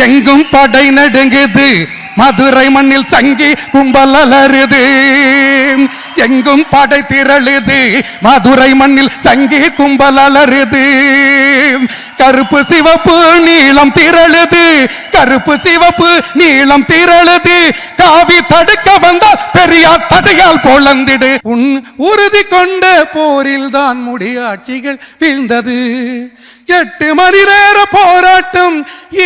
எங்கும் படை நடுங்குது, மதுரை மண்ணில் சங்கி கும்பல் அலறுது. எங்கும் படை திரளுது, மதுரை மண்ணில் சங்கி கும்பல் அலறுது. கருப்பு சிவப்பு நீளம் திரளுது, கருப்பு சிவப்பு நீளம் திரளுது. காவி தடுக்க வந்தால் பெரியார் தடையால் பொழந்திடு. உன் உறுதி கொண்ட போரில் தான் முடியாட்சிகள் வீழ்ந்தது. 8 மணி நேர போராட்டம்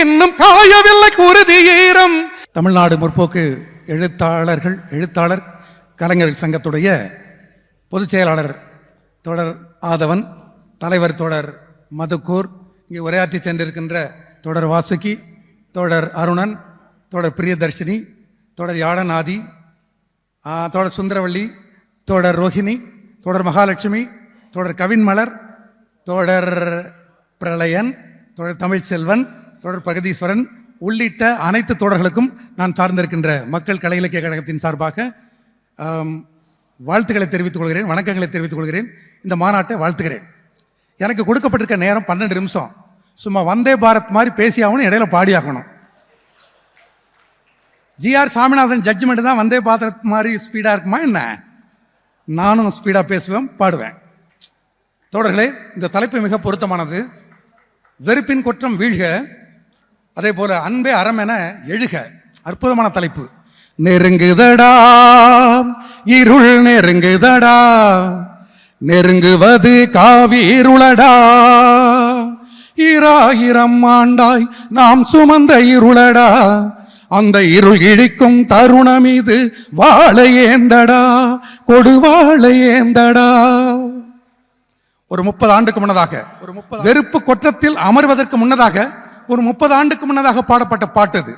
இன்னும் காயவில்லை குருதி ஈரம். தமிழ்நாடு முற்போக்கு எழுத்தாளர் கலைஞர்கள் சங்கத்துடைய பொதுச் செயலாளர் தொடர் ஆதவன், தலைவர் தொடர் மதுக்கூர், இங்கே உரையாற்றி சென்றிருக்கின்ற தொடர் வாசுகி, தொடர் அருணன், தொடர் பிரியதர்ஷினி, தொடர் யாழநாதி, தொடர் சுந்தரவள்ளி, தொடர் ரோஹிணி, தொடர் மகாலட்சுமி, தொடர் கவின்மலர், தொடர் பிரளயன், தொடர் தமிழ்ச்செல்வன், தொடர் பிரகதீஸ்வரன் உள்ளிட்ட அனைத்து தொடர்களுக்கும் நான் சார்ந்திருக்கின்ற மக்கள் கலை இலக்கிய கழகத்தின் சார்பாக வாழ்த்துக்களை தெரிவித்துக் கொள்கிறேன், வணக்கங்களை தெரிவித்துக் கொள்கிறேன். இந்த மாநாட்டை வாழ்த்துகிறேன். எனக்கு கொடுக்கப்பட்டிருக்க நேரம் 12 நிமிஷம். சும்மா வந்தே பாரத் மாதிரி பேசியாகணும், இடையில பாடியாகணும். ஜிஆர் சாமிநாதன் ஜட்ஜ்மெண்ட் தான் வந்தே பாரத் மாதிரி ஸ்பீடாக இருக்குமா என்ன? நானும் ஸ்பீடாக பேசுவேன், பாடுவேன். தோழர்களே, இந்த தலைப்பு மிக பொருத்தமானது. வெறுப்பின் குற்றம் வீழ்க, அதே போல அன்பே அறம் என எழுக. அற்புதமான தலைப்பு. நெருங்குதடா இருள் நெருங்குதடா, நெருங்குவது காவீருளடா. 2000 ஆண்டாய் நாம் சுமந்த இருளடா, அந்த இருள் இழிக்கும் தருணம் இது. வாழை ஏந்தடா, கொடுவாழை ஏந்தடா. ஒரு 30 ஆண்டுக்கு முன்னதாக, வெறுப்பு கொற்றத்தில் அமர்வதற்கு முன்னதாக, ஒரு 30 ஆண்டுக்கு முன்னதாக பாடப்பட்ட பாட்டு அது.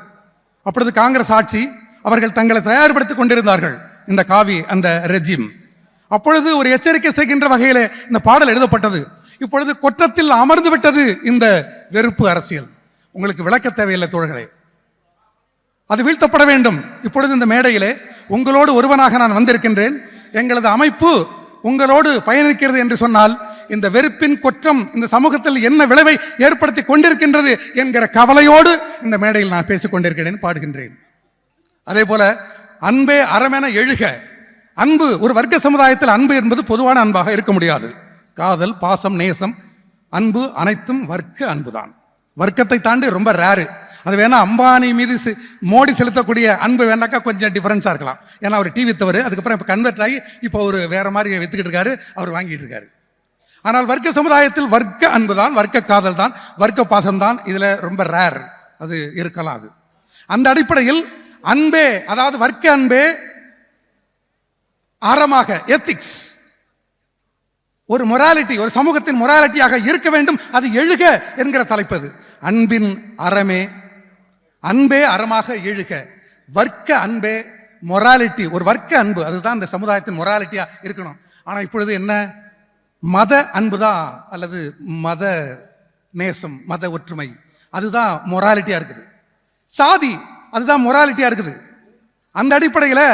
அப்பொழுது காங்கிரஸ் ஆட்சி, அவர்கள் தங்களை தயார்படுத்திக் கொண்டிருந்தார்கள் இந்த காவி அந்த ரெஜிம். அப்பொழுது ஒரு எச்சரிக்கை செய்கின்ற வகையில் இந்த பாடல் எழுதப்பட்டது. இப்பொழுது கொற்றத்தில் அமர்ந்து விட்டது இந்த வெறுப்பு அரசியல். உங்களுக்கு விளக்க தேவையில்லை தோழர்களே, அது வீழ்த்தப்பட வேண்டும். இப்பொழுது இந்த மேடையிலே உங்களோடு ஒருவனாக நான் வந்திருக்கின்றேன். எங்களது அமைப்பு உங்களோடு பயணிக்கிறது என்று சொன்னால், இந்த வெறுப்பின் குற்றம் இந்த சமூகத்தில் என்ன விளைவை ஏற்படுத்தி கொண்டிருக்கின்றது என்கிற கவலையோடு இந்த மேடையில் நான் பேசிக் கொண்டிருக்கிறேன், பாடுகின்றேன். அதே போல அன்பே அறமென எழுக. அன்பு, ஒரு வர்க்க சமுதாயத்தில் அன்பு என்பது பொதுவான அன்பாக இருக்க முடியாது. காதல், பாசம், நேசம், அன்பு அனைத்தும் வர்க்க அன்புதான். வர்க்கத்தை தாண்டி ரொம்ப ரேரு. அது வேணா அம்பானி மீது மோடி செலுத்தக்கூடிய அன்பு வேணாக்கா கொஞ்சம் டிஃபரன்ஸா இருக்கலாம். ஏன்னா அவர் டிவி வித்தவர், அதுக்கப்புறம் இப்போ கன்வெர்ட் ஆகி இப்போ ஒரு வேற மாதிரி வித்துக்கிட்டு இருக்காரு, அவர் வாங்கிட்டு இருக்காரு. ஆனால் வர்க்க சமுதாயத்தில் வர்க்க அன்பு தான், வர்க்க காதல் தான், வர்க்க பாசம் தான் இதில் ரொம்ப ரேர். அது இருக்கலாம். அது அந்த அடிப்படையில் அன்பே, அதாவது வர்க்க அன்பே அறமாக, எத்திக்ஸ், ஒரு மொராலிட்டி, ஒரு சமூகத்தின் மொராலிட்டியாக இருக்க வேண்டும். அது எழுக என்கிற தலைப்பது. அன்பின் அறமே, அன்பே அறமாக எழுக. வர்க்க அன்பே மொராலிட்டி, ஒரு வர்க்க அன்பு, அதுதான் இந்த சமுதாயத்தின் மொராலிட்டியா இருக்கணும். ஆனால் இப்பொழுது என்ன, மத அன்புதான் அல்லது மத நேசம், மத ஒற்றுமை, அதுதான் மொராலிட்டியா இருக்குது. சாதி, அதுதான் மொராலிட்டியா இருக்குது. அந்த அடிப்படையில்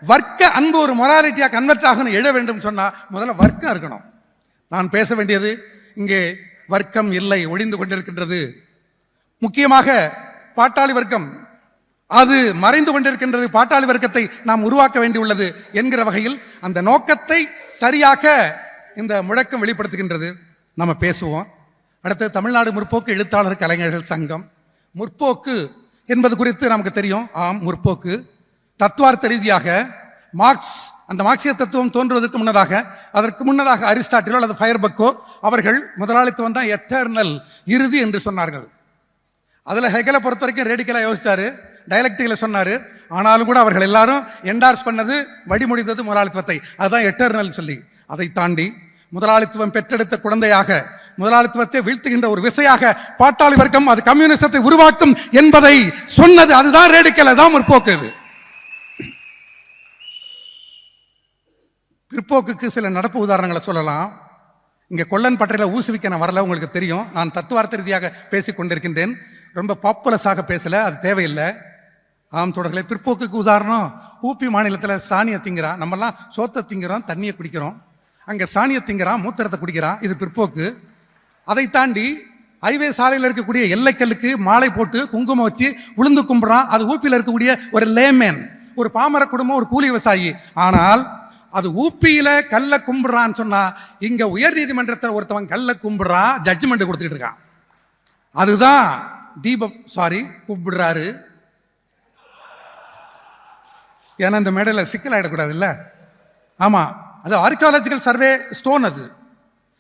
வர்க்க அன்பு ஒரு மொராலிட்டியா கன்வெர்ட் ஆகணும், எழ வேண்டும் சொன்னா முதல்ல வர்க்கம் இருக்கணும். நான் பேச வேண்டியது இங்கே வர்க்கம் இல்லை, ஒழிந்து கொண்டிருக்கின்றது. முக்கியமாக பாட்டாளி வர்க்கம், அது மறைந்து கொண்டிருக்கின்றது. பாட்டாளி வர்க்கத்தை நாம் உருவாக்க வேண்டியுள்ளது என்கிற வகையில் அந்த நோக்கத்தை சரியாக இந்த முழக்கம் வெளிப்படுத்துகின்றது. நம்ம பேசுவோம். அடுத்து தமிழ்நாடு முற்போக்கு எழுத்தாளர் கலைஞர்கள் சங்கம். முற்போக்கு என்பது குறித்து நமக்கு தெரியும். ஆம், முற்போக்கு தத்துவார்த்த ரீதியாக மார்க்ஸ், அந்த மார்க்சிய தத்துவம் தோன்றுவதற்கு முன்னதாக, அதற்கு முன்னதாக அரிஸ்டாட்டிலோ அல்லது ஃபயர்பக்கோ அவர்கள் முதலாளித்துவம் தான் எட்டர்னல், இறுதி என்று சொன்னார்கள். அதில் ஹெகலை பொறுத்த வரைக்கும் ரேடிக்கலாக யோசிச்சாரு, டைலக்டிக்கில் சொன்னார். ஆனாலும் கூட அவர்கள் எல்லாரும் என்டார்ஸ் பண்ணது, வழிமொழிந்தது முதலாளித்துவத்தை, அதுதான் எட்டர்னல் சொல்லி. அதை தாண்டி முதலாளித்துவம் பெற்றெடுத்த குழந்தையாக, முதலாளித்துவத்தை வீழ்த்துகின்ற ஒரு விசையாக பாட்டாளி வர்க்கம் அது கம்யூனிசத்தை உருவாக்கும் என்பதை சொன்னது. அதுதான் ரேடிக்கல், அதுதான் முற்போக்கு. இது பிற்போக்குக்கு சில நடப்பு உதாரணங்களை சொல்லலாம். இங்கே கொல்லன் பட்டறையில் ஊசுவிக்க நான் வரல, உங்களுக்கு தெரியும். நான் தத்துவார்த்த ரீதியாக பேசிக் கொண்டிருக்கின்றேன், ரொம்ப பாப்புலஸாக பேசலை, அது தேவையில்லை. ஆம் தோழர்களே, பிற்போக்குக்கு உதாரணம் ஊபி மாநிலத்தில் சாணியை திங்கிறான். நம்மெல்லாம் சோத்தை திங்கிறோம், தண்ணியை குடிக்கிறோம். அங்கே சாணியை திங்கிறான், மூத்திரத்தை குடிக்கிறான். இது பிற்போக்கு. அதை தாண்டி ஹைவே சாலையில் இருக்கக்கூடிய எல்லைக்கல்லுக்கு மாலை போட்டு குங்குமம் வச்சு உளுந்து கும்பிட்றான். அது ஊப்பியில் இருக்கக்கூடிய ஒரு லேமேன், ஒரு பாமர குடும்பம், ஒரு கூலி விவசாயி. ஆனால் அது ஊப்பியில கல்ல கும்பிடுறான்னு சொன்னா, இங்க உயர் நீதிமன்றத்தில் ஒருத்தவன் கல்ல கும்பிடுறான், ஜட்ஜ்மெண்ட் கொடுத்துக்கிட்டு இருக்கான். அதுதான் தீபம் கூப்பிடுறாரு. ஏன்னா இந்த மேடையில் சிக்கல் ஆகிடக்கூடாது இல்லை. ஆமாம், அது ஆர்கியாலஜிக்கல் சர்வே ஸ்டோன்.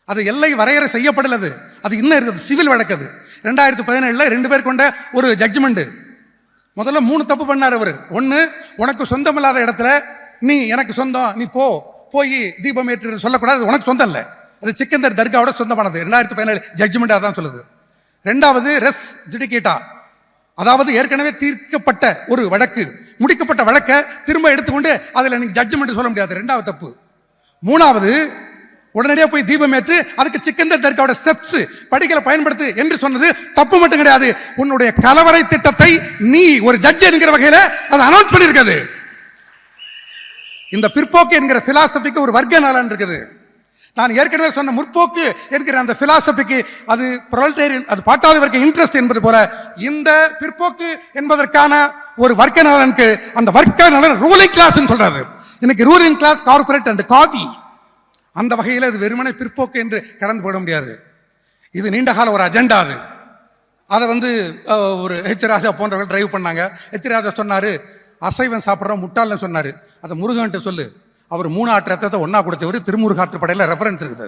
அது எல்லை வரையறை செய்யப்படலது. அது இன்னும் இருக்குது, சிவில் வழக்கு. 2017 2 பேர் கொண்ட ஒரு ஜட்ஜ்மெண்ட். முதல்ல 3 தப்பு பண்ணார் அவர். ஒன்று, உனக்கு சொந்தமில்லாத இடத்துல நீ எனக்கு சொந்தம், நீ போய் தீபம் ஏற்று சொல்லக்கூடாது, உனக்கு சொந்தம் இல்லை. அது சிக்கந்தர் தர்காவோட சொந்தமானது. 2017 ஜட்ஜ்மெண்ட் அதான் சொல்லுது. 2வது ரெஸ் ஜுடிகேட்டா, அதாவது ஏற்கனவே தீர்க்கப்பட்ட ஒரு வழக்கு, முடிக்கப்பட்ட வழக்கை திரும்ப எடுத்துக்கொண்டு அதில் நீங்க ஜட்ஜ்மெண்ட் சொல்ல முடியாது. 2வது தப்பு. 3வது, உடனடியாக போய் தீபம் ஏற்று அதுக்கு சிக்கந்தர் தர்காவோட ஸ்டெப்ஸ் படிக்கலை பயன்படுத்து என்று சொன்னது தப்பு மட்டும் கிடையாது. உன்னுடைய கலவரை திட்டத்தை நீ ஒரு ஜட்ஜ் என்கிற வகையில் அதை அனௌன்ஸ் பண்ணியிருக்கிறது. இந்த பிற்போக்கு என்கிற பிலாசபிக்கு ஒரு வர்க்க நலன் இருக்குது. நான் ஏற்கனவே சொன்ன முற்போக்கு என்கிற அந்த பிலாசபிக்கு அது புரொலெட்டேரியன், அது பாட்டாளி வர்க்க இன்ட்ரெஸ்ட் என்பது போல இந்த பிற்போக்கு என்பதற்கான ஒரு வர்க்க நலனுக்கு அந்த வர்க்க நலன் ரூலிங் கிளாஸ் சொல்றாரு. இன்னைக்கு ruling class corporate and coffee. அந்த வகையில் அது வெறுமனை பிற்போக்கு என்று கடந்து போட முடியாது. இது நீண்டகால ஒரு அஜெண்டா. அதை ஒரு ஹெச் ராஜா போன்றவர்கள் டிரைவ் பண்ணாங்க. ஹெச் ராஜா சொன்னார், அசைவம் சாப்பிட்றோம் முட்டாள்னு சொன்னார். அதை முருகன்ட்டு சொல்லு, அவர் 3 ஆற்று ரத்தத்தை ஒன்றா கொடுத்தவர். திருமுருகாற்று படையில் ரெஃபரன்ஸ் இருக்குது.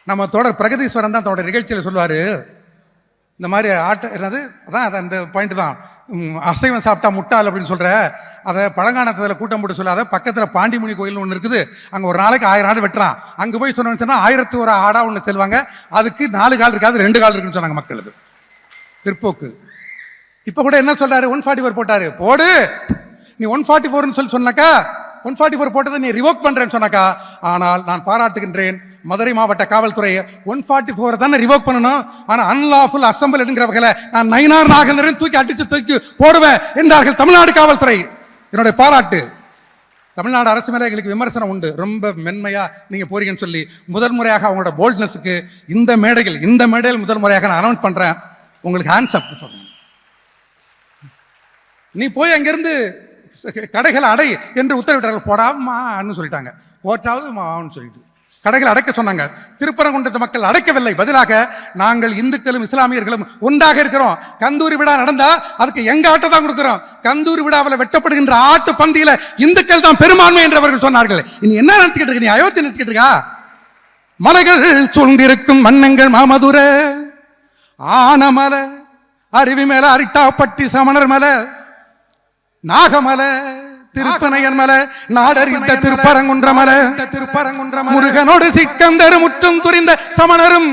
நம்ம தோழர் பிரகதீஸ்வரன் தான் தோட நிகழ்ச்சியில் சொல்லுவார், இந்த மாதிரி என்னது அதான் அந்த பாயிண்ட் தான், அசைவம் சாப்பிட்டா முட்டாள் அப்படின்னு சொல்கிற, அதை பழங்கானத்தில் கூட்டம் போட்டு சொல்லாத. பக்கத்தில் பாண்டிமுனி கோயில்னு ஒன்று இருக்குது, அங்கே ஒரு நாளைக்கு 1000 ஆடு வெட்டுறான். அங்கே போய் சொன்னோன்னு சொன்னால் 1001 ஆடா ஒன்று செல்வாங்க, அதுக்கு 4 கால் இருக்காது, 2 கால் இருக்குன்னு சொன்னாங்க மக்களுக்கு. பிற்போக்கு. இப்போ கூட என்ன சொல்கிறாரு, 144 போட்டார். போடு, நீ 144 சொன்னாக்கா 144 போட்டதை நீ ரிவோக் பண்ணுறேன்னு சொன்னாக்கா. ஆனால் நான் பாராட்டுகின்றேன் மதுரை மாவட்ட காவல்துறை 144 தானே ரிவோக் பண்ணணும். ஆனால் அன்லாஃபுல் அசம்பிள் என்கிற வகையில் நான் நயினார் நாகேந்திரன் தூக்கி போடுவேன் என்றார்கள் தமிழ்நாடு காவல்துறை. என்னுடைய பாராட்டு. தமிழ்நாடு அரசு மேலே எங்களுக்கு விமர்சனம் உண்டு, ரொம்ப மென்மையா நீங்க போறீங்கன்னு சொல்லி. முதல் முறையாக அவங்களோட போல்ட்னஸுக்கு இந்த மேடையில் முதல் முறையாக நான் அனௌன்ஸ் பண்றேன், உங்களுக்கு ஹேண்ட்ஸ் அப் சொல்றேன். நீ போய் அங்கிருந்து கடைகளை அடை என்று உத்தரவிட்டார்கள். போடாமான்னு சொல்லிட்டாங்க, கோர்ட்டாவது மான்னு சொல்லிட்டு கடைகளை அடைக்க சொன்னாங்க. திருப்பரங்குன்றத்து மக்கள் அடைக்கவில்லை. பதிலாக நாங்கள் இந்துக்களும் இஸ்லாமியர்களும் ஒன்றாக இருக்கிறோம். கந்தூரி விழா நடந்தா அதுக்கு எங்க ஆட்டை தான் கொடுக்கிறோம். கந்தூரி விழாவில் வெட்டப்படுகின்ற ஆட்டு பந்தியில இந்துக்கள் தான் பெரும்பான்மை என்று அவர்கள் சொன்னார்கள். இனி என்ன நினைச்சுக்கிட்டு இருக்க, நீ அயோத்தி நினைச்சுக்கிட்டு இருக்கா? மலைகள் சூழ்ந்திருக்கும் மன்னங்கள் மாமதுர ஆனமல, அருவி மேல அரிட்டாப்பட்டி சமணர் மலை, நாகமலை, திருப்பனையன் மலை, நாடறிந்த திருப்பரங்குன்ற மலை, முருகனோடு சிக்கந்தர் முற்றும் துரிந்த சமணரும்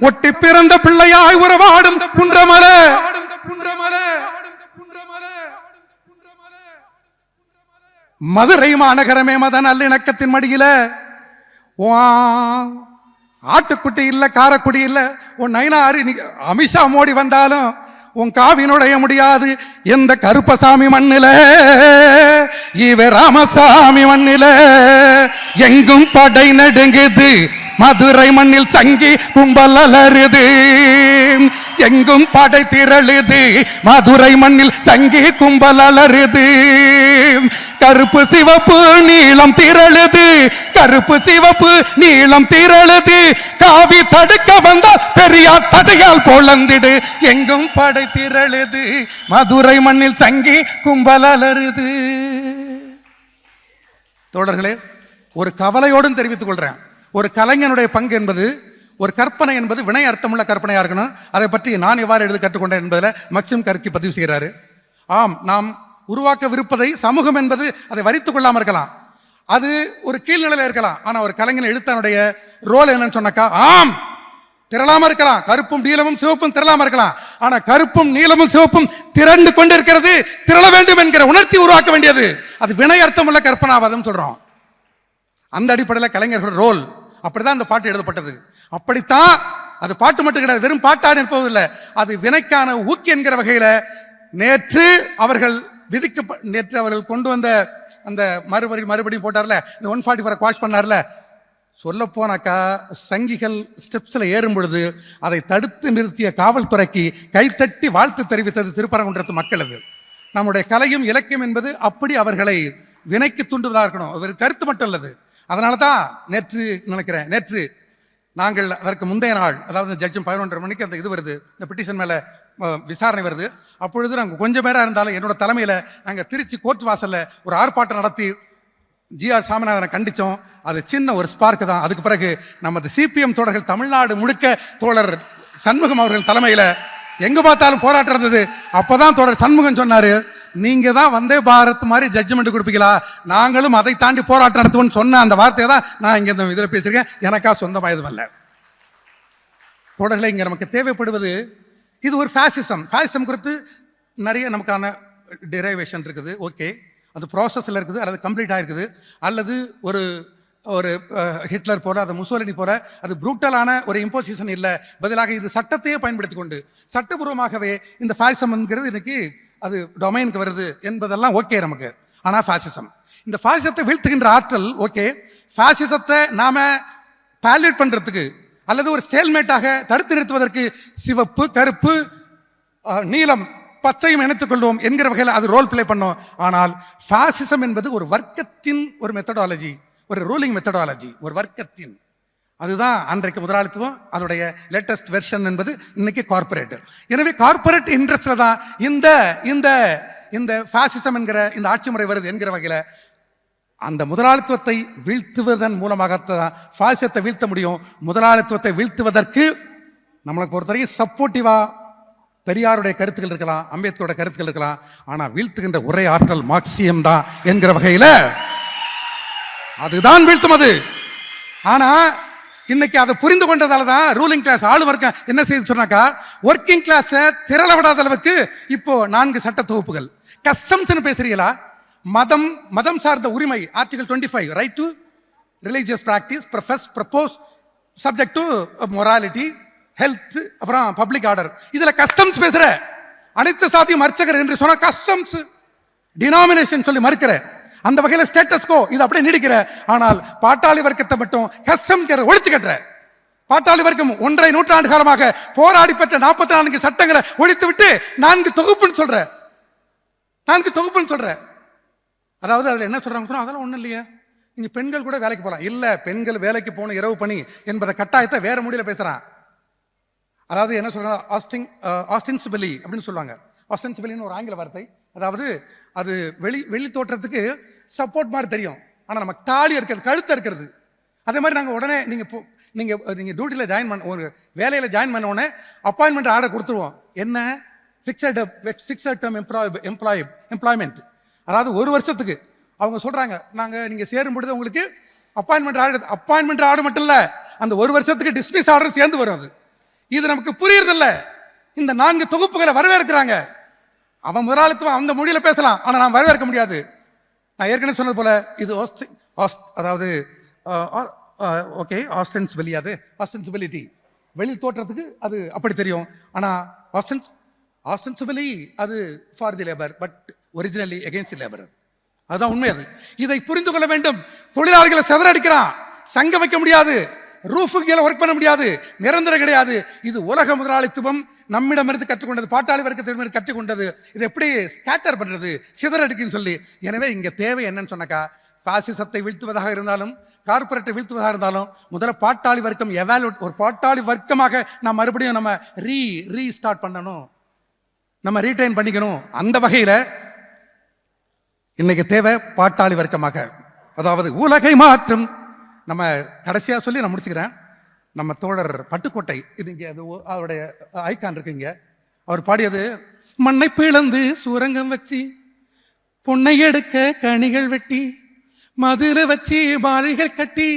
ஒட்டி பிறந்த பிள்ளையாய் உறவாடும் குன்றமலை. மதுரை மாநகரமே மத நல்லிணக்கத்தின் மடியில ஆட்டுக்குட்டி இல்ல, காரக்குடி இல்ல, உன் நயினாரி அமித்ஷா மோடி வந்தாலும் உன் காவி நுழைய முடியாது எந்த கருப்பசாமி மண்ணில, இவ ராமசாமி மண்ணில. எங்கும் படை நடுங்குது, மதுரை மண்ணில் சங்கி கும்பல் அலறுது. எங்கும் படை திரளுது, மதுரை மண்ணில் சங்கி கும்பல் அலறுது. கருப்பு சிவப்பு நீளம் திரளுது, கருப்பு சிவப்பு நீளம் திரளுது. காவி தடுக்க வந்தால் பெரியார் தடையால் பொழந்திடு. எங்கும் படை திரளுது, மதுரை மண்ணில் சங்கி கும்பல் அலறுது. தோழர்களே, ஒரு கவலையோடும் தெரிவித்துக் கொள்றேன், ஒரு கலைஞனுடைய பங்கு என்பது, ஒரு கற்பனை என்பது வினை அர்த்தமுள்ள கற்பனையா இருக்கணும். அதை பற்றி நான் எவ்வாறு எழுத கற்றுக்கொண்டேன் என்பதில் மக்சிம் கர்கி பதிவு செய்கிறாரு. ஆம், நாம் உருவாக்கவிருப்பதை சமூகம் என்பது அதை வரித்துக் கொள்ளாமல் இருக்கலாம், அது ஒரு கீழ்நிலையில் இருக்கலாம். ஆனால் ஒரு கலைஞன் எழுத்தானுடைய ரோல் என்னன்னு சொன்னாக்கா, ஆம் திரளாம இருக்கலாம், கருப்பும் நீளமும் சிவப்பும் திரளாம இருக்கலாம், ஆனா கருப்பும் நீளமும் சிவப்பும் திரண்டு கொண்டிருக்கிறது, திரள வேண்டும் என்கிற உணர்ச்சி உருவாக்க வேண்டியது. அது வினை அர்த்தமுள்ள கற்பனாவாதம் சொல்றோம். அந்த அடிப்படையில் கலைஞர்கள் ரோல் அப்படிதான் அந்த பாட்டு எழுதப்பட்டது. அப்படித்தான் அது பாட்டு மட்டும் கிடையாது, வெறும் பாட்டாக இருப்பதில்லை, அது வினைக்கான ஊக்கி என்கிற வகையில் நேற்று அவர்கள் கொண்டு வந்த அந்த மறுபடியும் போட்டார்ல, இந்த 144 குவாஷ் பண்ணார்ல, சொல்ல போனாக்கா சங்கிகள் ஸ்டெப்ஸ்ல ஏறும் பொழுது அதை தடுத்து நிறுத்திய காவல்துறைக்கு கைத்தட்டி வாழ்த்து தெரிவித்தது திருப்பரங்குன்றத்து மக்கள். அது நம்முடைய கலையும் இலக்கியம் என்பது அப்படி அவர்களை வினைக்கு தூண்டுவதாக இருக்கணும். ஒரு கருத்து மட்டும் அல்லது. அதனால தான் நேற்று நாங்கள் அதற்கு முந்தைய நாள், அதாவது ஜட்ஜும் 11:30 மணிக்கு அந்த இது வருது, இந்த பெட்டிஷன் மேலே விசாரணை வருது. அப்பொழுது நாங்கள் கொஞ்சம் பேராக இருந்தாலும் என்னோட தலைமையில் நாங்கள் திருச்சி கோர்ட் வாசலில் ஒரு ஆர்ப்பாட்டம் நடத்தி ஜிஆர் சாமிநாதனை கண்டித்தோம். அது சின்ன ஒரு ஸ்பார்க்கு தான். அதுக்கு பிறகு நமது சிபிஎம் தோழர்கள் தமிழ்நாடு முழுக்க தோழர் சண்முகம் அவர்கள் தலைமையில் எங்கே பார்த்தாலும் போராட்டம் இருந்தது. அப்போ தான் தோழர் சண்முகம் சொன்னார், நீங்கள் தான் வந்தே பாரத் மாதிரி ஜட்ஜ்மெண்ட் கொடுப்பீங்களா, நாங்களும் அதை தாண்டி போராட்டம் நடத்துவோம்னு சொன்ன அந்த வார்த்தையை தான் நான் இங்கே இந்த இதில் பேசியிருக்கேன். எனக்கா சொந்தமாக எதுவும் இல்லை. தோழர்களை இங்கே நமக்கு தேவைப்படுவது இது ஒரு ஃபேசிசம் குறித்து நிறைய நமக்கான டெரைவேஷன் இருக்குது. ஓகே, அது ப்ராசஸில் இருக்குது, அல்லது கம்ப்ளீட் ஆகிருக்குது, அல்லது ஒரு ஒரு ஹிட்லர் போல, அது முசோலினி போல அது ப்ரூட்டலான ஒரு இம்போசிஷன் இல்லை. பதிலாக இது சட்டத்தையே பயன்படுத்தி கொண்டு சட்டபூர்வமாகவே இந்த ஃபேசிசம்ங்கிறது இன்னைக்கு அது டொமைனுக்கு வருது என்பதெல்லாம் ஓகே நமக்கு. ஆனால் இந்த ஃபாசிசத்தை வீழ்த்துகின்ற ஆற்றல் ஓகே. ஃபாசிசத்தை நாம பாலியேட் பண்ணுறதுக்கு அல்லது ஒரு ஸ்டேல்மேட்டாக தடுத்து நிறுத்துவதற்கு சிவப்பு, கருப்பு, நீலம், பச்சையும் இணைத்துக் கொள்வோம் என்கிற வகையில் அது ரோல் பிளே பண்ணோம். ஆனால் ஃபாசிசம் என்பது ஒரு வர்க்கத்தின் ஒரு மெத்தடாலஜி, ஒரு ரூலிங் மெத்தடாலஜி, ஒரு வர்க்கத்தின். அதுதான் அன்றைக்கு முதலாளித்துவம். அதோடைய லேட்டஸ்ட் வெர்ஷன் என்பது இன்னைக்கு கார்பரேட். எனவே கார்பரேட் இன்ட்ரெஸ்ட்ல தான் இந்த இந்த இந்த ஃபாசிசம் என்கிற இந்த ஆட்சி முறை வருது என்கிற வகையில் அந்த முதலாளித்துவத்தை வீழ்த்துவதன் மூலமாகத்தான் ஃபாசிசத்தை வீழ்த்த முடியும். முதலாளித்துவத்தை வீழ்த்துவதற்கு நம்மளுக்கு பொறுத்தவரைக்கும் சப்போர்ட்டிவா பெரியாருடைய கருத்துக்கள் இருக்கலாம், அம்பேத்கரோட கருத்துக்கள் இருக்கலாம். ஆனால் வீழ்த்துகின்ற ஒரே ஆற்றல் மார்க்சியம் தான் என்கிற வகையில் அதுதான் வீழ்த்தும். அது ஆனா இன்னைக்கு அதை புரிந்து கொண்டதால தான் ரூலிங் கிளாஸ் ஆளு வர்க்கம் என்ன செய்து சொன்னாக்கா, ஒர்க்கிங் கிளாஸை திரள விடாத அளவுக்கு இப்போ 4 சட்ட தொகுப்புகள். கஸ்டம்ஸ் பேசுறீங்களா? மதம் சார்ந்த உரிமை article 25, right to religious practice, profess, propose, subject to morality, health, அப்புறம் பப்ளிக் ஆர்டர். இதுல கஸ்டம்ஸ் பேசுற அனைத்து சாதியும் அர்ச்சகர் என்று சொன்ன கஸ்டம்ஸ் டினாமினேஷன் சொல்லி மறுக்கிற அந்த வகையில் ஸ்டேட்டஸ் கோ இது அப்படியே நீடிக்கிற. ஆனால் பாட்டாளி வர்க்கத்தை மட்டும் கஸ்டம் ஒழிச்சு கட்டுற. பாட்டாளி வர்க்கம் 1.5 நூற்றாண்டு காலமாக போராடி பெற்ற 44 சட்டங்களை ஒழித்து விட்டு 4 தொகுப்புன்னு சொல்ற. அதாவது அதுல என்ன சொல்றாங்க, அதெல்லாம் ஒண்ணும் இல்லையா, நீங்க பெண்கள் கூட வேலைக்கு போகலாம். இல்ல, பெண்கள் வேலைக்கு போகணும் இரவு பணி என்பதை கட்டாயத்தை வேற முடியல பேசுறான். அதாவது என்ன சொல்றாங்க, ஆஸ்டென்சிபிலி அப்படின்னு சொல்லுவாங்க. ஆஸ்டென்சிபிலின்னு ஒரு ஆங்கில வார்த்தை. அதாவது அது வெளி தோற்றத்துக்கு சப்போர்ட் மாதிரி தெரியும், ஆனா நம்ம தாலி இருக்கிறது, கழுத்தை இருக்கிறது. அதே மாதிரி நாங்கள் உடனே நீங்க டியூட்டியில் ஜாயின் பண்ண, ஒரு வேலையில் ஜாயின் பண்ண உடனே அப்பாயின்மெண்ட் ஆர்டர் கொடுத்துருவோம். என்ன, ஃபிக்ஸட் டேர்ம் எம்ப்ளாய்மெண்ட். அதாவது 1 வருஷத்துக்கு அவங்க சொல்றாங்க, நீங்க சேரும் பொழுது உங்களுக்கு அப்பாயின்மெண்ட் ஆர்டர் மட்டும் இல்ல, அந்த 1 வருஷத்துக்கு டிஸ்மிஸ் ஆர்டர் சேர்ந்து வரும். அது இது நமக்கு புரியுறதில்ல. இந்த 4 தொகுப்புகளை வரவேற்கிறாங்க. அவன் முதலாளித்துவம் அந்த மொழியில பேசலாம், ஆனா நான் வரவேற்க முடியாது. நான் ஏற்கனவே சொன்னது போல இது அதாவது ஓகே, ஆஸ்டென்சிபிலிட்டி வெளி தோற்றத்துக்கு அது அப்படி தெரியும். ஆனா ஆஸ்டென்சிபிலி அது for the labour, but originally against labour. அதுதான் உண்மை. அது இதை புரிந்து கொள்ள வேண்டும். தொழிலாளிகளை செதறடிக்கிறான், சங்கம் வைக்க முடியாது, ரூஃபுகளை ஒர்க் பண்ண முடியாது, நிரந்தரம் கிடையாது. இது உலக முதலாளித்துவம் நம்மிடமிருந்து கற்றுக்கொண்டது, பாட்டாளி வர்க்கத்திடமிருந்து கற்றுக்கொண்டது. இது எப்படி ஸ்கேட்டர் பண்றது, சிதறடிக்குன்னு சொல்லி. எனவே இங்க தேவை என்னன்னு சொன்னாக்கா, பாசிசத்தை வீழ்த்துவதாக இருந்தாலும் கார்பரேட்டை வீழ்த்துவதாக இருந்தாலும் முதல்ல பாட்டாளி வர்க்கம் ஒரு பாட்டாளி வர்க்கமாக நாம் மறுபடியும் நம்ம ரீஸ்டார்ட் பண்ணணும், நம்ம ரீடைன் பண்ணிக்கணும். அந்த வகையில் இன்னைக்கு தேவை பாட்டாளி வர்க்கமாக, அதாவது உலகை மாற்றும். நம்ம கடைசியாக சொல்லி நான் முடிச்சுக்கிறேன். நம்ம தோழர் பட்டுக்கோட்டை, இது இங்கே அது அவருடைய ஐக்கான் இருக்கு இங்கே, அவர் பாடியது, மண்ணை பிளந்து சூரங்கம் வச்சு பொன்னை எடுக்க கனிகள் வெட்டி மதுர வச்சு மாளிகள் கட்டி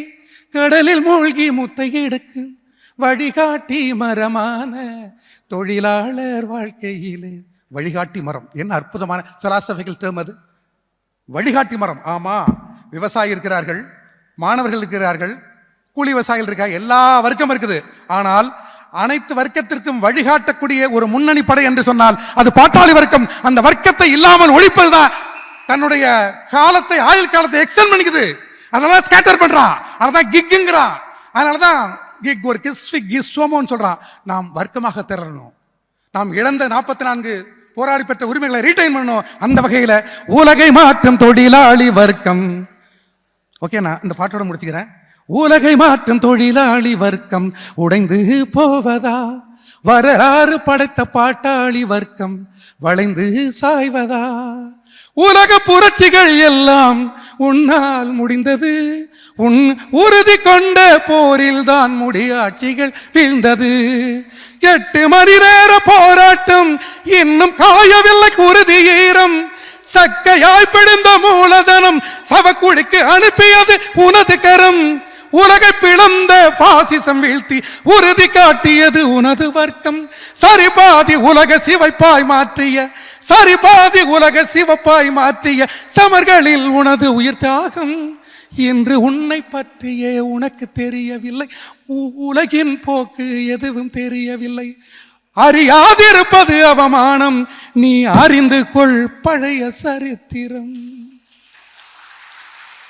கடலில் மூழ்கி முத்தை எடுக்கு வழிகாட்டி மரமான தொழிலாளர் வாழ்க்கையிலே. வழிகாட்டி மரம் என்ன அற்புதமான பிலாசபிக்கல் டேர்ம் அது, வழிகாட்டி மரம். ஆமா, விவசாயி இருக்கிறார்கள், மாணவர்கள் இருக்கிறார்கள், கூலி விவசாயிகள் இருக்காங்க, எல்லா வர்க்கம் இருக்குது. ஆனால் அனைத்து வர்க்கத்திற்கும் வழிகாட்டக்கூடிய ஒரு முன்னணி படை என்று சொன்னால் அது பாட்டாளி வர்க்கம். அந்த வர்க்கத்தை இல்லாமல் ஒழிப்பதுதான் தன்னுடைய காலத்தை, ஆயுள் காலத்தை எக்ஸ்டெண்ட் பண்ணிக்குது. அதனால ஸ்கேட்டர் பண்றான், அதனாலதான் கிக்குங்கிறான், அதனாலதான் கிக் ஒரு கிஸ்வமோன்னு சொல்றான். நாம் வர்க்கமாக திரளணும், நாம் இழந்த 44 போராடி பெற்ற உரிமைகளை ரீடைன் பண்ணணும். அந்த வகையில உலகை மாற்றும் தொழிலாளி வர்க்கம். ஓகே, நான் இந்த பாட்டோட முடிச்சுக்கிறேன். உலகை மாற்றும் தொழிலாளி வர்க்கம் உடைந்து போவதா, வரலாறு படைத்த பாட்டாளி வர்க்கம் வளைந்து சாய்வதா, உலக புரட்சிகள் எல்லாம் உன்னால் முடிந்தது, உன் உறுதி கொண்ட போரில் தான் முடியாட்சிகள் வீழ்ந்தது, 8 மணி நேர போராட்டம் இன்னும் காயவில்லை குருதி ஈரம், சக்கையாய் பிடிந்த மூலதனம் சவக்குழிக்கு அனுப்பியது உனது கரம், உலகை பிளந்த பாசிசம் வீழ்த்தி உறுதி காட்டியது உனது வர்க்கம், சரிபாதி உலக சிவப்பாய் மாற்றிய, சரிபாதி உலக சிவப்பாய் மாற்றிய சமர்களில் உனது உயிர் தியாகம் என்று உன்னை பற்றியே உனக்கு தெரியவில்லை, உலகின் போக்கு எதுவும் தெரியவில்லை, அறியாதிருப்பது அவமானம், நீ அறிந்து கொள் பழைய சரித்திரம்.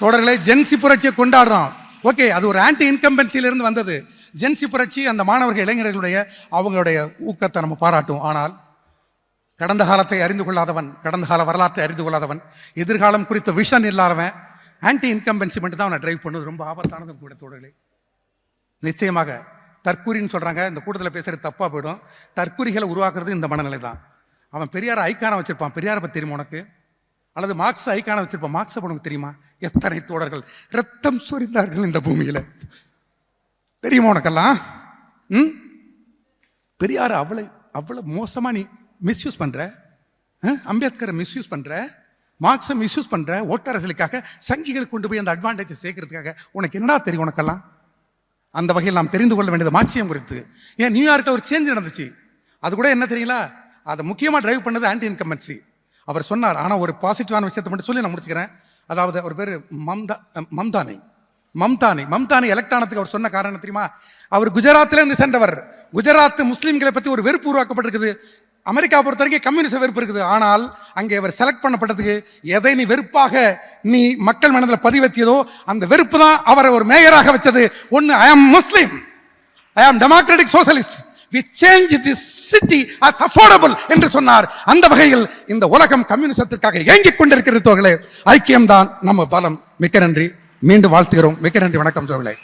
தொடர்களே, ஜென்சி புரட்சியை கொண்டாடுறோம். ஓகே, அது ஒரு ஆன்டி இன்கம்பன்சியில இருந்து வந்தது. ஜென்சி புரட்சி அந்த மாணவர்கள் இளைஞர்களுடைய அவங்களுடைய ஊக்கத்தை நம்ம பாராட்டும். ஆனால் கடந்த காலத்தை அறிந்து கொள்ளாதவன், கடந்த கால வரலாற்றை அறிந்து கொள்ளாதவன், எதிர்காலம் குறித்த விஷன் இல்லாதவன் ஆன்டி இன்கம்பன்சி மட்டும் தான் அவனை டிரைவ் பண்ணுவது ரொம்ப ஆபத்தானது கூட. தோழர்களே, நிச்சயமாக தற்கூரின்னு சொல்றாங்க, இந்த கூட்டத்தில் பேசுறது தப்பா போயிடும். தற்கூரிகளை உருவாக்குறது இந்த மனநிலை தான். அவன் பெரியார் ஐக்கான வச்சிருப்பான், பெரியாரை பற்றி தெரியுமா உனக்கு? அல்லது மார்க்ஸ் ஐக்கான வச்சிருப்பான், மார்க்ஸை உனக்கு தெரியுமா? எத்தனை தோழர்கள் ரத்தம் சொரிந்தார்கள் இந்த பூமியில, தெரியுமா உனக்கெல்லாம்? பெரியார் அவ்வளவு மோசமா நீ மிஸ்யூஸ் பண்ற, அம்பேத்கரை மிஸ்யூஸ் பண்ற, மார்க்ஸை மிஸ்யூஸ் பண்ற, ஓட்டரசலுக்காக சங்கிகளை கொண்டு போய் அந்த அட்வான்டேஜ் சேர்க்கறதுக்காக. உனக்கு என்னடா தெரியும் உனக்கெல்லாம்? அந்த வகையில் நாம் தெரிந்து கொள்ள வேண்டியது மார்க்சியம் குறித்து. ஏன் நியூயார்க்கில் ஒரு சேஞ்ச் நடந்துச்சு, அது கூட என்ன தெரியல, அதை முக்கியமாக டிரைவ் பண்ணது ஆன்டி இன்கம்பன்சி. அவர் சொன்னார், ஆனால் ஒரு பாசிட்டிவான விஷயத்தை மட்டும் சொல்லி நான் முடிச்சுக்கிறேன். அதாவது அவர் பேர் மம்தானி எலக்ட் ஆனதுக்கு அவர் சொன்ன காரணம் தெரியுமா? அவர் குஜராத்திலிருந்து சென்றவர். குஜராத் முஸ்லீம்களை பற்றி ஒரு வெறுப்பு உருவாக்கப்பட்டிருக்குது. அமெரிக்கா பொறுத்த வரைக்கும் கம்யூனிஸ்ட் வெறுப்பு இருக்குது. ஆனால் அங்கே அவர் செலக்ட் பண்ணப்பட்டதுக்கு எதை நீ வெறுப்பாக நீ மக்கள் மனதில் பதிவெத்தியதோ அந்த வெறுப்பு தான் அவரை ஒரு மேயராக வச்சது. ஒன்று, ஐ ஆம் முஸ்லீம், ஐ ஆம் democratic socialist, we change this city as affordable என்று சொன்னார். அந்த வகையில் இந்த உலகம் கம்யூனிசத்திற்காக ஏங்கிக் கொண்டிருக்கிறது. ஐக்கியம் தான் நம்ம பலம். மிக்க நன்றி, மீண்டும் வாழ்த்துகிறோம். மிக்க நன்றி, வணக்கம் தோழர்களே.